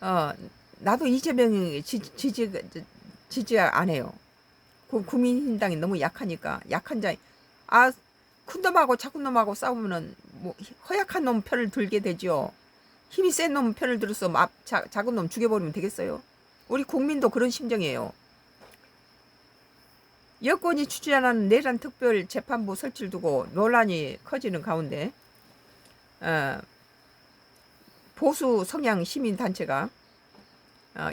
어, 나도 이재명이 지지 안 해요. 국민의힘당이 너무 약하니까. 약한 자, 아, 큰 놈하고 작은 놈하고 싸우면은 뭐 허약한 놈 편을 들게 되죠. 힘이 센 놈 편을 들어서 작은 놈 죽여버리면 되겠어요. 우리 국민도 그런 심정이에요. 여권이 추진하는 내란 특별 재판부 설치를 두고 논란이 커지는 가운데 어, 보수 성향 시민단체가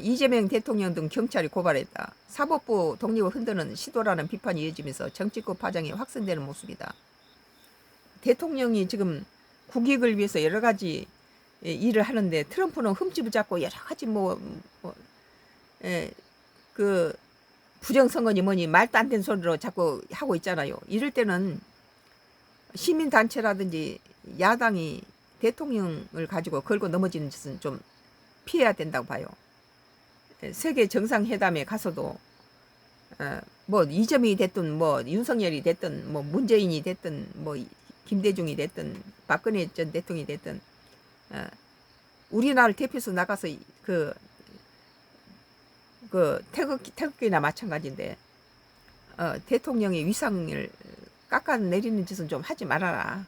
이재명 대통령 등 경찰이 고발했다. 사법부 독립을 흔드는 시도라는 비판이 이어지면서 정치권 파장이 확산되는 모습이다. 대통령이 지금 국익을 위해서 여러 가지 일을 하는데 트럼프는 흠집을 잡고 여러 가지 그 부정선거니 뭐니 말도 안 되는 소리로 자꾸 하고 있잖아요. 이럴 때는 시민단체라든지 야당이 대통령을 가지고 걸고 넘어지는 짓은 좀 피해야 된다고 봐요. 세계 정상회담에 가서도 뭐 이재명이 됐든 뭐 윤석열이 됐든 뭐 문재인이 됐든 뭐 김대중이 됐든 박근혜 전 대통령이 됐든 우리나라를 대표해서 나가서 태극기나 마찬가지인데 대통령의 위상을 깎아내리는 짓은 좀 하지 말아라.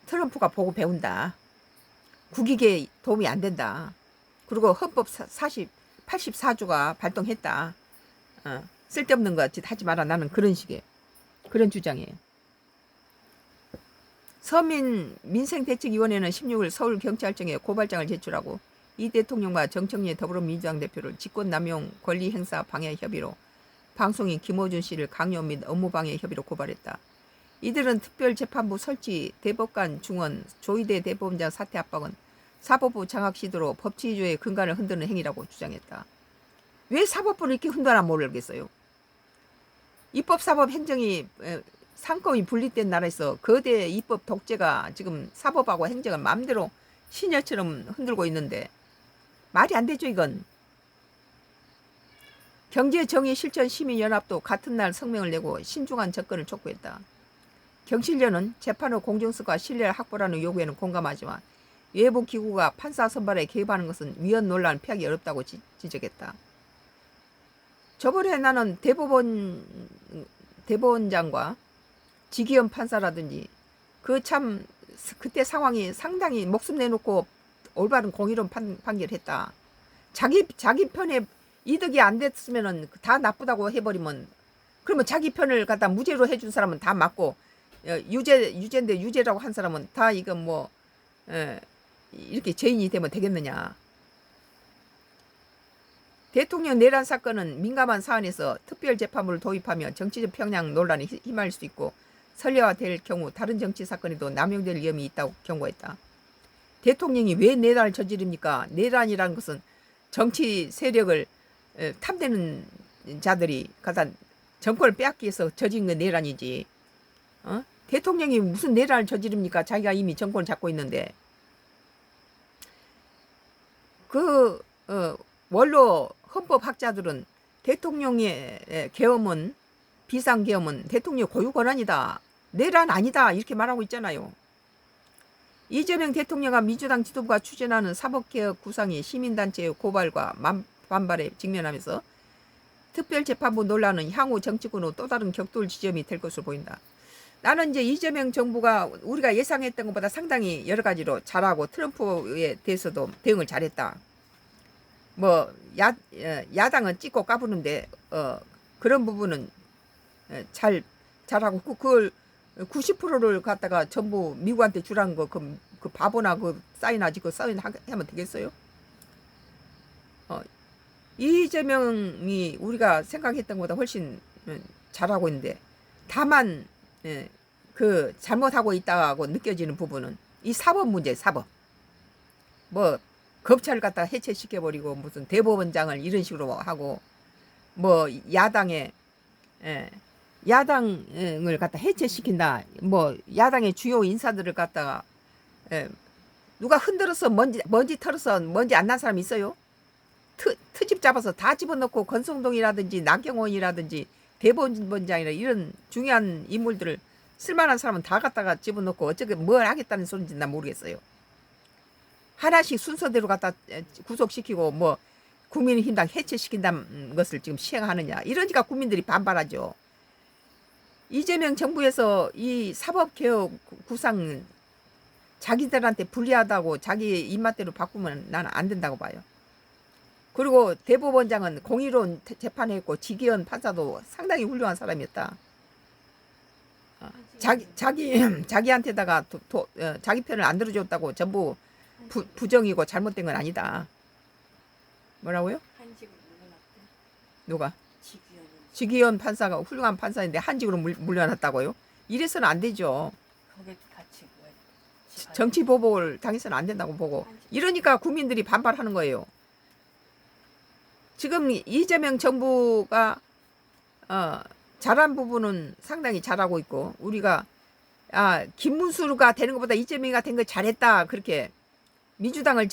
트럼프가 보고 배운다. 국익에 도움이 안 된다. 그리고 헌법 84조가 발동했다. 쓸데없는 거 하지 마라. 나는 그런 주장이에요. 서민 민생대책위원회는 16일 서울경찰청에 고발장을 제출하고 이 대통령과 정청래 더불어민주당 대표를 직권남용 권리행사 방해 협의로 방송인 김어준 씨를 강요 및 업무방해 협의로 고발했다. 이들은 특별재판부 설치, 대법관 중원, 조희대 대법원장 사퇴 압박은 사법부 장악 시도로 법치주의의 근간을 흔드는 행위라고 주장했다. 왜 사법부를 이렇게 흔드나 모르겠어요. 입법, 사법, 행정이 상권이 분립된 나라에서 거대 입법 독재가 지금 사법하고 행정을 마음대로 시녀처럼 흔들고 있는데 말이 안 되죠, 이건. 경제정의실천시민연합도 같은 날 성명을 내고 신중한 접근을 촉구했다. 경실련은 재판 후 공정성과 신뢰를 확보하는 요구에는 공감하지만 외부 기구가 판사 선발에 개입하는 것은 위헌 논란 피하기 어렵다고 지적했다. 저번에 나는 대법원장과 지기현 판사라든지 그때 상황이 상당히 목숨 내놓고 올바른 공의로운 판결했다. 자기 편에 이득이 안 됐으면은 다 나쁘다고 해버리면 그러면 자기 편을 갖다 무죄로 해준 사람은 다 맞고 유죄인데 유죄라고 한 사람은 다 이건 이렇게 죄인이 되면 되겠느냐. 대통령 내란 사건은 민감한 사안에서 특별재판부를 도입하며 정치적 평양 논란에 휘말릴 수 있고 선례화될 경우 다른 정치 사건에도 남용될 위험이 있다고 경고했다. 대통령이 왜 내란을 저지릅니까? 내란이라는 것은 정치 세력을 탐내는 자들이 갖다 정권을 빼앗기 위해서 저지른 게 내란이지. 대통령이 무슨 내란을 저지릅니까? 자기가 이미 정권을 잡고 있는데. 원로 헌법학자들은 대통령의 계엄은 비상계엄은 대통령 고유 권한이다. 내란 아니다. 이렇게 말하고 있잖아요. 이재명 대통령과 민주당 지도부가 추진하는 사법개혁 구상이 시민단체의 고발과 반발에 직면하면서 특별재판부 논란은 향후 정치권으로 또 다른 격돌 지점이 될 것으로 보인다. 나는 이제 이재명 정부가 우리가 예상했던 것보다 상당히 여러 가지로 잘하고 트럼프에 대해서도 대응을 잘했다. 야당은 찍고 까부는데 그런 부분은 잘하고 그걸 90%를 갖다가 전부 미국한테 주라는 거 그 바보나 사인하지 사인하면 되겠어요? 이재명이 우리가 생각했던 것보다 훨씬 잘하고 있는데 다만 잘못하고 있다고 느껴지는 부분은 이 사법 문제, 사법. 검찰을 갖다 해체시켜버리고 무슨 대법원장을 이런 식으로 하고 야당을 갖다 해체시킨다. 야당의 주요 인사들을 갖다가 누가 흔들어서 먼지 털어서 먼지 안 난 사람 있어요? 트집 잡아서 다 집어넣고 권성동이라든지 나경원이라든지 대법원장이라 이런 중요한 인물들을 쓸만한 사람은 다 갖다가 집어넣고 어쩌게 뭘 하겠다는 소리인지 난 모르겠어요. 하나씩 순서대로 갖다 구속시키고 뭐 국민의힘당 해체시킨다는 것을 지금 시행하느냐. 이러니까 국민들이 반발하죠. 이재명 정부에서 이 사법개혁 구상 자기들한테 불리하다고 자기 입맛대로 바꾸면 나는 안 된다고 봐요. 그리고 대법원장은 공의로운 재판했고 지기현 판사도 상당히 훌륭한 사람이었다. 자기한테다가 자기 편을 안 들어줬다고 전부 부정이고 잘못된 건 아니다. 뭐라고요? 한직으로 물러났대. 누가? 지기현은 지기현 판사가 훌륭한 판사인데 한직으로 물려놨다고요? 이래서는 안 되죠. 거기 같이 뭐 정치 보복을 당해서는 안 된다고 보고. 이러니까 국민들이 반발하는 거예요. 지금 이재명 정부가 잘한 부분은 상당히 잘하고 있고, 우리가 김문수가 되는 것보다 이재명이가 된 거 잘했다, 그렇게 민주당을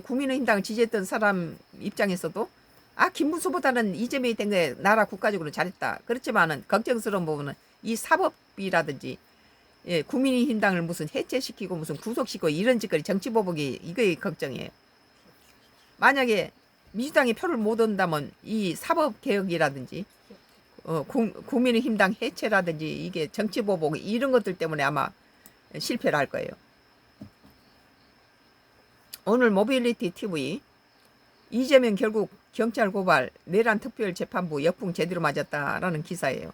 국민의힘당을 지지했던 사람 입장에서도 김문수보다는 이재명이 된 게 나라 국가적으로 잘했다. 그렇지만은 걱정스러운 부분은 이 사법이라든지 국민의힘당을 무슨 해체시키고 무슨 구속시키고 이런 짓거리 정치보복이 이게 걱정이에요. 만약에 민주당이 표를 못 얻는다면 이 사법개혁이라든지 국민의힘당 해체라든지 이게 정치보복 이런 것들 때문에 아마 실패를 할 거예요. 오늘 모빌리티 TV 이재명 결국 경찰 고발 내란 특별재판부 역풍 제대로 맞았다라는 기사예요.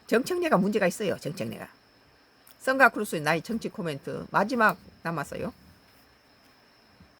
정청래가 문제가 있어요. 정청래가. 성가크루스의 나의 정치 코멘트 마지막 남았어요.